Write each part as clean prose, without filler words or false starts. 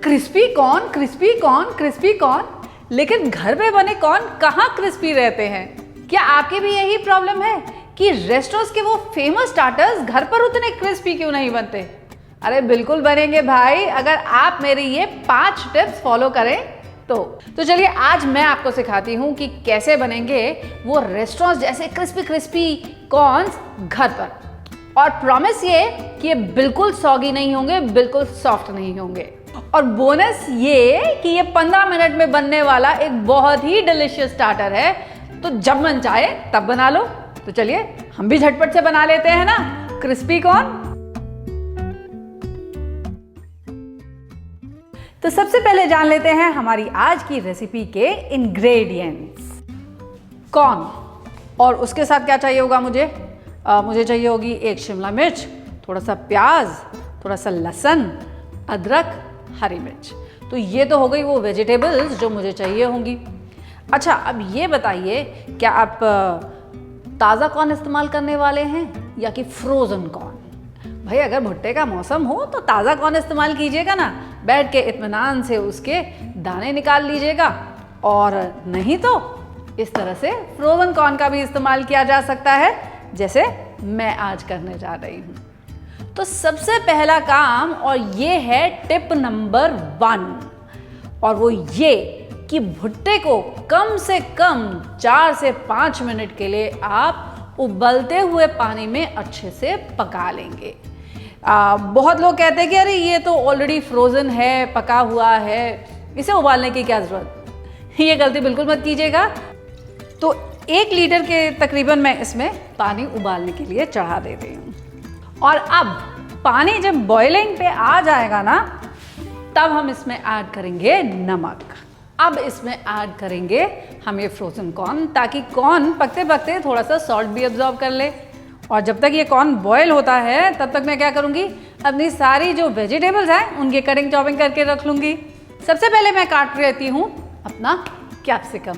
Crispy corn, crispy corn, crispy corn, लेकिन घर पे बने कॉर्न कहाँ क्रिस्पी रहते हैं? क्या आपकी भी यही प्रॉब्लम है कि रेस्टोरेंट्स के वो फेमस स्टार्टर्स घर पर उतने क्रिस्पी क्यों नहीं बनते? अरे बिल्कुल बनेंगे भाई, अगर आप मेरी ये 5 टिप्स फॉलो करें तो चलिए आज मैं आपको सिखाती हूँ कि कैसे बनेंगे वो रेस्टोरेंट्स जैसे क्रिस्पी क्रिस्पी कॉर्न्स घर पर। और प्रॉमिस ये कि ये बिल्कुल सॉगी नहीं होंगे, बिल्कुल सॉफ्ट नहीं होंगे। और बोनस ये कि ये 15 मिनट में बनने वाला एक बहुत ही डिलिशियस स्टार्टर है, तो जब मन चाहे तब बना लो। तो चलिए हम भी झटपट से बना लेते हैं ना क्रिस्पी कॉर्न। तो सबसे पहले जान लेते हैं हमारी आज की रेसिपी के इंग्रेडिएंट्स। कॉर्न और उसके साथ क्या चाहिए होगा मुझे चाहिए होगी 1 शिमला मिर्च, थोड़ा सा प्याज, थोड़ा सा लहसुन, अदरक, हरी मिर्च। तो ये तो हो गई वो वेजिटेबल्स जो मुझे चाहिए होंगी। अच्छा, अब ये बताइए क्या आप ताज़ा कॉर्न इस्तेमाल करने वाले हैं या कि फ्रोज़न कॉर्न? भाई अगर भुट्टे का मौसम हो तो ताज़ा कॉर्न इस्तेमाल कीजिएगा ना, बैठ के इत्मीनान से उसके दाने निकाल लीजिएगा। और नहीं तो इस तरह से फ्रोज़न कॉर्न का भी इस्तेमाल किया जा सकता है, जैसे मैं आज करने जा रही हूँ। तो सबसे पहला काम, और ये है टिप नंबर 1, और वो ये कि भुट्टे को कम से कम 4 से 5 मिनट के लिए आप उबलते हुए पानी में अच्छे से पका लेंगे। बहुत लोग कहते हैं कि अरे ये तो ऑलरेडी फ्रोज़न है, पका हुआ है, इसे उबालने की क्या ज़रूरत? ये गलती बिल्कुल मत कीजिएगा। तो 1 लीटर के तकरीबन मैं इसमें पानी उबालने के लिए चढ़ा देती हूँ। और अब पानी जब बॉइलिंग पे आ जाएगा ना, तब हम इसमें ऐड करेंगे नमक। अब इसमें ऐड करेंगे हम ये फ्रोज़न कॉर्न, ताकि कॉर्न पकते पकते थोड़ा सा सॉल्ट भी अब्जॉर्ब कर ले। और जब तक ये कॉर्न बॉयल होता है तब तक मैं क्या करूँगी, अपनी सारी जो वेजिटेबल्स हैं उनकी कटिंग चॉपिंग करके रख लूँगी। सबसे पहले मैं काट लेती हूँ अपना कैप्सिकम।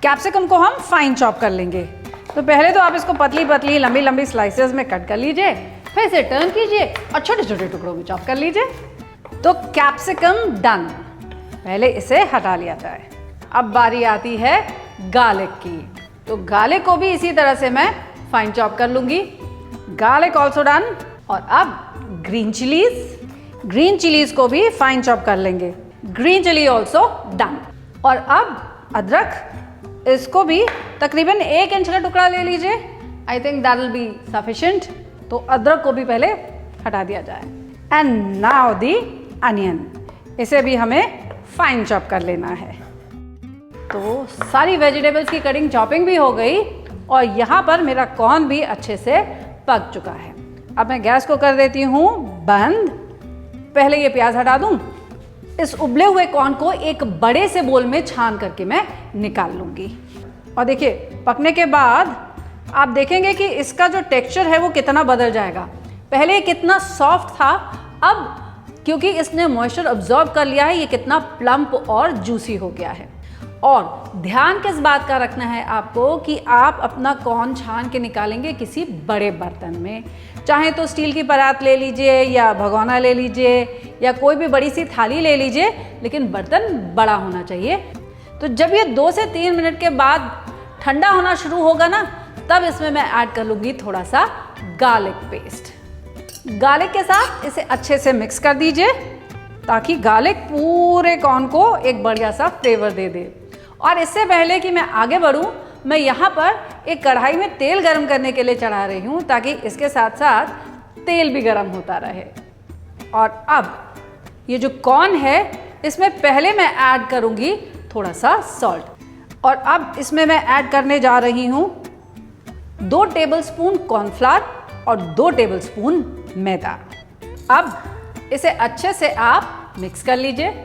कैप्सिकम को हम फाइन चॉप कर लेंगे। तो पहले तो आप इसको पतली पतली लंबी लंबी स्लाइसेस में कट कर लीजिए, फिर इसे टर्न कीजिए और छोटे छोटे टुकड़ों में चॉप कर लीजिए। तो कैप्सिकम डन, पहले इसे हटा लिया जाए। अब बारी आती है गार्लिक की। तो गार्लिक को भी इसी तरह से मैं फाइन चॉप कर लूँगी। Garlic also done. और अब ग्रीन चिलीज को भी फाइन चॉप कर लेंगे। Green chilli also done. और अब अदरक, इसको भी तकरीबन 1 इंच का टुकड़ा ले लीजिए। I think that will be sufficient. तो अदरक को भी पहले हटा दिया जाए। एंड नाउ दी अनियन, इसे भी हमें फाइन चॉप कर लेना है। तो सारी वेजिटेबल्स की कटिंग चॉपिंग भी हो गई और यहाँ पर मेरा कॉर्न भी अच्छे से पक चुका है। अब मैं गैस को कर देती हूँ बंद। पहले ये प्याज हटा दूँ। इस उबले हुए कॉर्न को एक बड़े से बोल में छान करके मैं निकाल लूँगी। और देखिए पकने के बाद आप देखेंगे कि इसका जो टेक्सचर है वो कितना बदल जाएगा। पहले कितना सॉफ्ट था, अब क्योंकि इसने मॉइस्चर अब्जॉर्ब कर लिया है, ये कितना प्लम्प और जूसी हो गया है। और ध्यान किस बात का रखना है आपको कि आप अपना कॉर्न छान के निकालेंगे किसी बड़े बर्तन में, चाहे तो स्टील की परात ले लीजिए या भगोना ले लीजिए या कोई भी बड़ी सी थाली ले लीजिए, लेकिन बर्तन बड़ा होना चाहिए। तो जब ये 2 से 3 मिनट के बाद ठंडा होना शुरू होगा ना, तब इसमें मैं ऐड कर लूँगी थोड़ा सा गार्लिक पेस्ट। गार्लिक के साथ इसे अच्छे से मिक्स कर दीजिए ताकि गार्लिक पूरे कॉर्न को एक बढ़िया सा फ्लेवर दे दे। और इससे पहले कि मैं आगे बढ़ूं, मैं यहाँ पर एक कढ़ाई में तेल गरम करने के लिए चढ़ा रही हूँ ताकि इसके साथ साथ तेल भी गरम होता रहे। और अब ये जो कॉर्न है इसमें पहले मैं ऐड करूँगी थोड़ा सा सॉल्ट। और अब इसमें मैं ऐड करने जा रही हूँ 2 टेबलस्पून कॉर्नफ्लावर और 2 टेबलस्पून मैदा। अब इसे अच्छे से आप मिक्स कर लीजिए।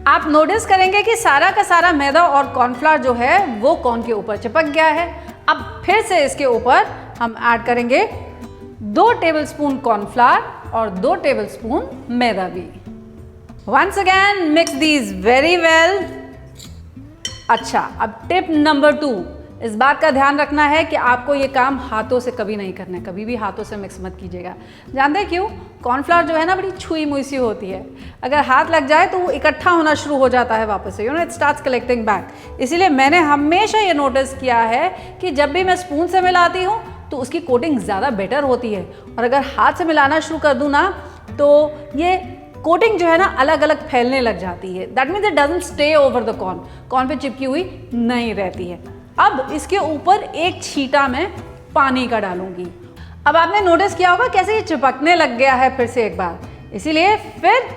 आप नोटिस करेंगे कि सारा का सारा मैदा और कॉर्नफ्लावर जो है वो कॉर्न के ऊपर चिपक गया है। अब फिर से इसके ऊपर हम ऐड करेंगे 2 टेबलस्पून कॉर्नफ्लावर और 2 टेबलस्पून मैदा भी। Once again mix these very well. अच्छा, अब टिप नंबर 2, इस बात का ध्यान रखना है कि आपको ये काम हाथों से कभी नहीं करना है, कभी भी हाथों से मिक्स मत कीजिएगा। जानते हैं क्यों? कॉर्नफ्लावर जो है ना बड़ी छुई मुई सी होती है, अगर हाथ लग जाए तो वो इकट्ठा होना शुरू हो जाता है वापस से, इट स्टार्ट्स कलेक्टिंग बैक। इसीलिए मैंने हमेशा ये नोटिस किया है कि जब भी मैं स्पून से मिलाती हूँ तो उसकी कोटिंग ज़्यादा बेटर होती है, और अगर हाथ से मिलाना शुरू कर दूँ ना तो ये कोटिंग जो है ना अलग अलग फैलने लग जाती है। That means it doesn't stay over the corn पे चिपकी हुई नहीं रहती है। अब इसके ऊपर एक छींटा मैं पानी का डालूंगी। अब आपने नोटिस किया होगा कैसे ये चिपकने लग गया है फिर से एक बार, इसीलिए फिर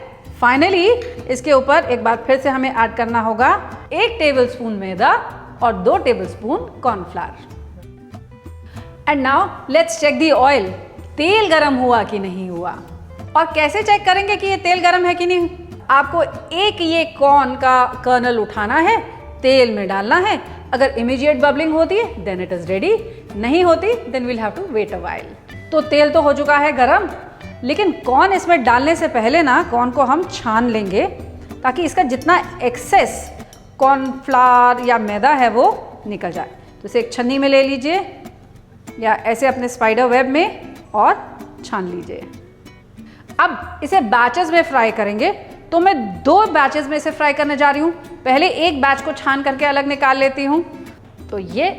फाइनली इसके ऊपर एक बार फिर से हमें ऐड करना होगा 1 टेबलस्पून मैदा और 2 tablespoon cornflour. And now let's check the oil, तेल गरम हुआ कि नहीं हुआ। और कैसे चेक करेंगे कि ये तेल गरम है कि नहीं? आपको एक ये कॉर्न का कर्नल उठाना है, तेल में डालना है। अगर इमीडिएट बबलिंग होती है देन इट इज रेडी, नहीं होती then will have to wait a while. तो तेल तो हो चुका है गरम, लेकिन कॉर्न इसमें डालने से पहले ना कॉर्न को हम छान लेंगे ताकि इसका जितना एक्सेस कॉर्नफ्लावर या मैदा है वो निकल जाए। तो इसे एक छन्नी में ले लीजिए या ऐसे अपने स्पाइडर वेब में और छान लीजिए। अब इसे बैचेस में फ्राई करेंगे, तो मैं 2 बैचेस में इसे फ्राई करने जा रही हूँ। पहले एक बैच को छान करके अलग निकाल लेती हूँ। तो ये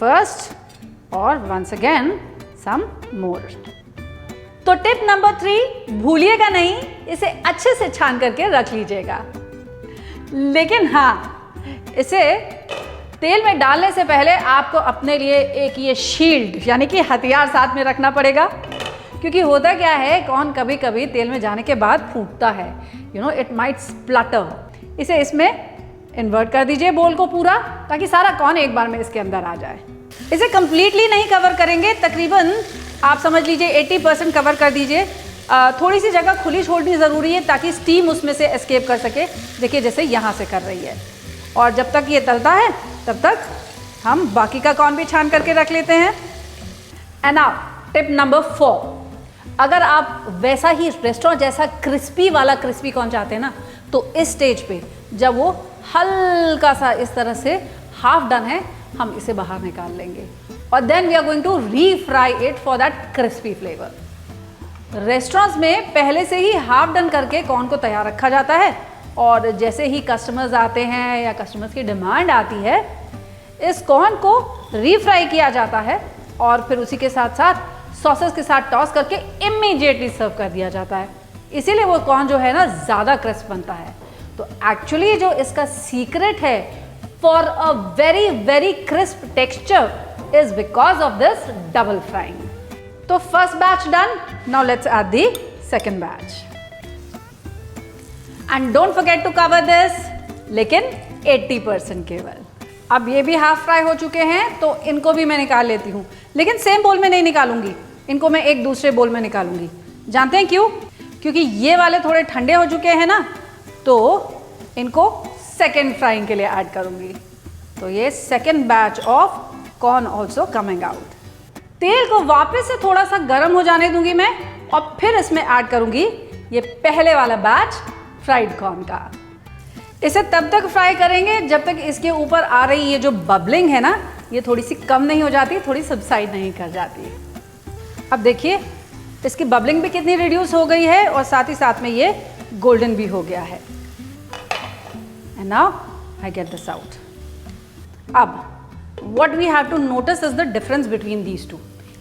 फर्स्ट और वंस अगेन सम मोर। तो टिप नंबर 3, भूलिएगा नहीं, इसे अच्छे से छान करके रख लीजिएगा। लेकिन हाँ, इसे तेल में डालने से पहले आपको अपने लिए एक ये शील्ड यानी कि हथियार साथ में रखना पड़ेगा, क्योंकि होता क्या है कॉर्न कभी कभी तेल में जाने के बाद फूटता है, इट माइट स्प्लटर। इसे इसमें इन्वर्ट कर दीजिए बोल को पूरा, ताकि सारा कॉर्न एक बार में इसके अंदर आ जाए। इसे कंप्लीटली नहीं कवर करेंगे, तकरीबन आप समझ लीजिए 80% कवर कर दीजिए। थोड़ी सी जगह खुली छोड़नी ज़रूरी है ताकि स्टीम उसमें से एस्केप कर सके। देखिए जैसे यहाँ से कर रही है। और जब तक ये तलता है तब तक हम बाकी का कॉर्न भी छान करके रख लेते हैं। एंड नाउ टिप नंबर 4, अगर आप वैसा ही रेस्टोरेंट जैसा क्रिस्पी वाला क्रिस्पी कॉर्न चाहते हैं ना, तो इस स्टेज पे जब वो हल्का सा इस तरह से हाफ डन है, हम इसे बाहर निकाल लेंगे और then we are going to refry it for that crispy flavour. Restaurants में पहले से ही हाफ डन करके कॉर्न को तैयार रखा जाता है, और जैसे ही कस्टमर्स आते हैं या कस्टमर्स की डिमांड आती है, इस कॉर्न को रीफ्राई किया जाता है और फिर उसी के साथ साथ सॉसेस के साथ टॉस करके इमीडिएटली सर्व कर दिया जाता है। इसीलिए वो कॉर्न जो है ना ज़्यादा क्रिस्प बनता है। तो एक्चुअली जो इसका सीक्रेट है for a very very crisp texture is because of this double frying. तो first batch done, now let's add the second batch and don't forget to cover this, लेकिन 80% केवल। अब ये भी हाफ फ्राई हो चुके हैं, तो इनको भी मैं निकाल लेती हूँ, लेकिन सेम बोल में नहीं निकालूंगी, इनको मैं एक दूसरे बोल में निकालूंगी। जानते हैं क्यों? क्योंकि ये वाले थोड़े ठंडे हो चुके हैं ना, तो इनको सेकेंड फ्राइंग के लिए ऐड करूंगी। तो ये second batch of corn also coming out. तेल को वापस से थोड़ा सा गर्म हो जाने दूंगी मैं, और फिर इसमें ऐड करूंगी ये पहले वाला बैच फ्राइड कॉर्न का। इसे तब तक फ्राई करेंगे जब तक इसके ऊपर आ रही ये जो बबलिंग है ना, ये थोड़ी सी कम नहीं हो जाती, थोड़ी सबसाइड नहीं कर जाती। अब देखिए इसकी बबलिंग भी कितनी रिड्यूस हो गई है और साथ ही साथ में ये गोल्डन भी हो गया है। And now I get this out. अब what we have to notice is the difference between these two.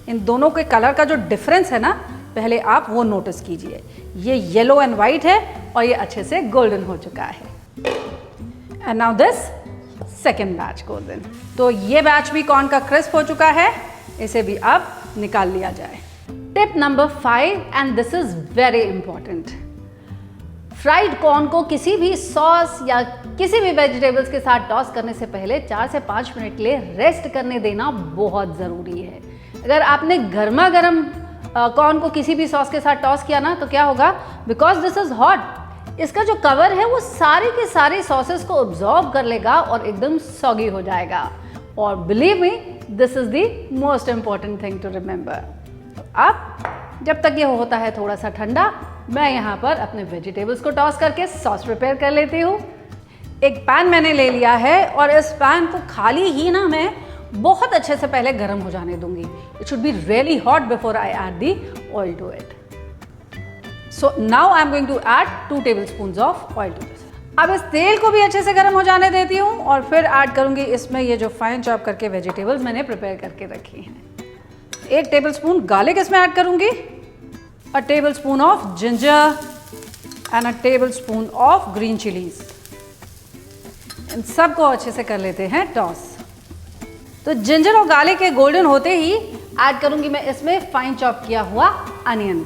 इन दोनों के कलर का जो डिफरेंस है ना, पहले आप वो नोटिस कीजिए। ये येलो एंड वाइट है और ये अच्छे से गोल्डन हो चुका है। And now this second batch golden. तो ये बैच भी कॉर्न का क्रिस्प हो चुका है, इसे भी अब निकाल लिया जाए। Tip number 5, and this is very important. Fried corn को किसी भी सॉस या किसी भी वेजिटेबल्स के साथ टॉस करने से पहले 4 से 5 मिनट के लिए रेस्ट करने देना बहुत ज़रूरी है। अगर आपने गर्मा गर्म कॉर्न को किसी भी सॉस के साथ टॉस किया ना, तो क्या होगा, बिकॉज दिस इज हॉट, इसका जो कवर है वो सारी के सारी सॉसेस को ऑब्जॉर्ब कर लेगा और एकदम सॉगी हो जाएगा। और believe me, this is the most important thing to remember. अब जब तक ये होता है थोड़ा सा ठंडा, मैं यहाँ पर अपने वेजिटेबल्स को टॉस करके सॉस प्रिपेयर कर लेती हूँ। एक पैन मैंने ले लिया है और इस पैन को खाली ही ना मैं बहुत अच्छे से पहले गर्म हो जाने दूंगी। It should be really hot before I add the oil to it. So now I am going to add 2 tablespoons of oil to this. अब इस तेल को भी अच्छे से गर्म हो जाने देती हूँ और फिर ऐड करूंगी इसमें ये जो फाइन चॉप करके वेजिटेबल्स मैंने प्रिपेयर करके रखी हैं। 1 टेबलस्पून गार्लिक इसमें ऐड करूंगी, a tablespoon of ginger and a tablespoon of green chillies. इन सबको अच्छे से कर लेते हैं टॉस। तो जिंजर और गार्लिक के गोल्डन होते ही ऐड करूंगी मैं इसमें फाइन चॉप किया हुआ अनियन।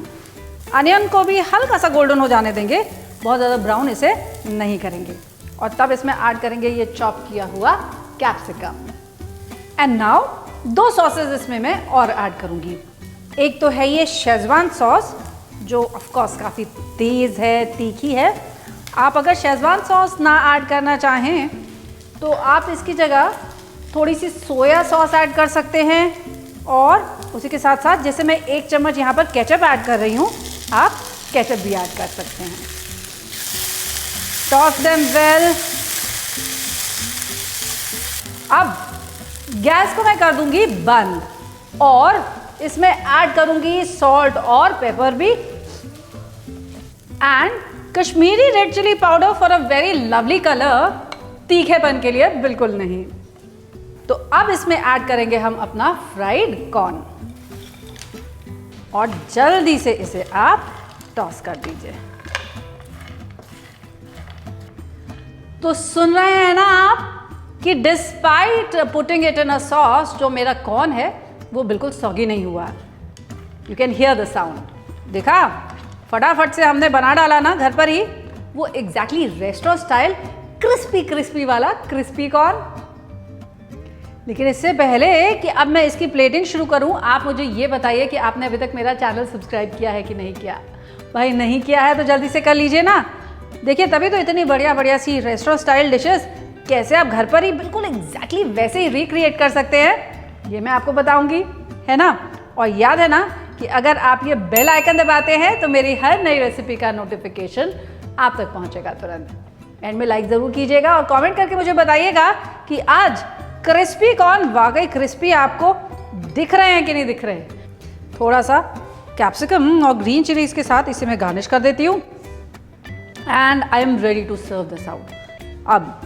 अनियन को भी हल्का सा गोल्डन हो जाने देंगे, बहुत ज़्यादा ब्राउन इसे नहीं करेंगे। और तब इसमें ऐड करेंगे ये चॉप किया हुआ कैप्सिकम। एंड नाउ 2 सॉसेज इसमें मैं और ऐड करूंगी। एक तो है ये शेजवान सॉस जो ऑफ कोर्स काफ़ी तेज़ है, तीखी है। आप अगर शेजवान सॉस ना ऐड करना चाहें तो आप इसकी जगह थोड़ी सी सोया सॉस ऐड कर सकते हैं, और उसी के साथ साथ जैसे मैं 1 चम्मच यहाँ पर केचप ऐड कर रही हूँ, आप केचप भी ऐड कर सकते हैं। Toss them well. अब गैस को मैं कर दूंगी बंद और इसमें ऐड करूंगी सॉल्ट और पेपर भी and Kashmiri red chilli powder for a very lovely colour, तीखेपन के लिए बिल्कुल नहीं। तो अब इसमें ऐड करेंगे हम अपना फ्राइड कॉर्न और जल्दी से इसे आप टॉस कर दीजिए। तो सुन रहे हैं ना आप कि despite putting it in a sauce, जो मेरा कॉर्न है वो बिल्कुल सॉगी नहीं हुआ। You can hear the sound. देखा, फटाफट से हमने बना डाला ना घर पर ही, वो exactly restaurant style crispy crispy वाला क्रिस्पी कॉर्न। लेकिन इससे पहले कि अब मैं इसकी प्लेटिंग शुरू करूं, आप मुझे ये बताइए कि आपने अभी तक मेरा चैनल सब्सक्राइब किया है कि नहीं किया। भाई नहीं किया है तो जल्दी से कर लीजिए ना। देखिए तभी तो इतनी बढ़िया बढ़िया सी रेस्टोरेंट स्टाइल डिशेस कैसे आप घर पर ही बिल्कुल एग्जैक्टली वैसे ही रिक्रिएट कर सकते हैं, ये मैं आपको बताऊंगी, है ना। और याद है ना कि अगर आप ये बेल आइकन दबाते हैं तो मेरी हर नई रेसिपी का नोटिफिकेशन आप तक पहुंचेगा तुरंत। एंड में लाइक ज़रूर कीजिएगा और कमेंट करके मुझे बताइएगा कि आज क्रिस्पी कॉर्न वाकई क्रिस्पी आपको दिख रहे हैं कि नहीं दिख रहे। थोड़ा सा कैप्सिकम और ग्रीन चिलीज के साथ इसे मैं गार्निश कर देती हूँ and I am ready to serve this out. अब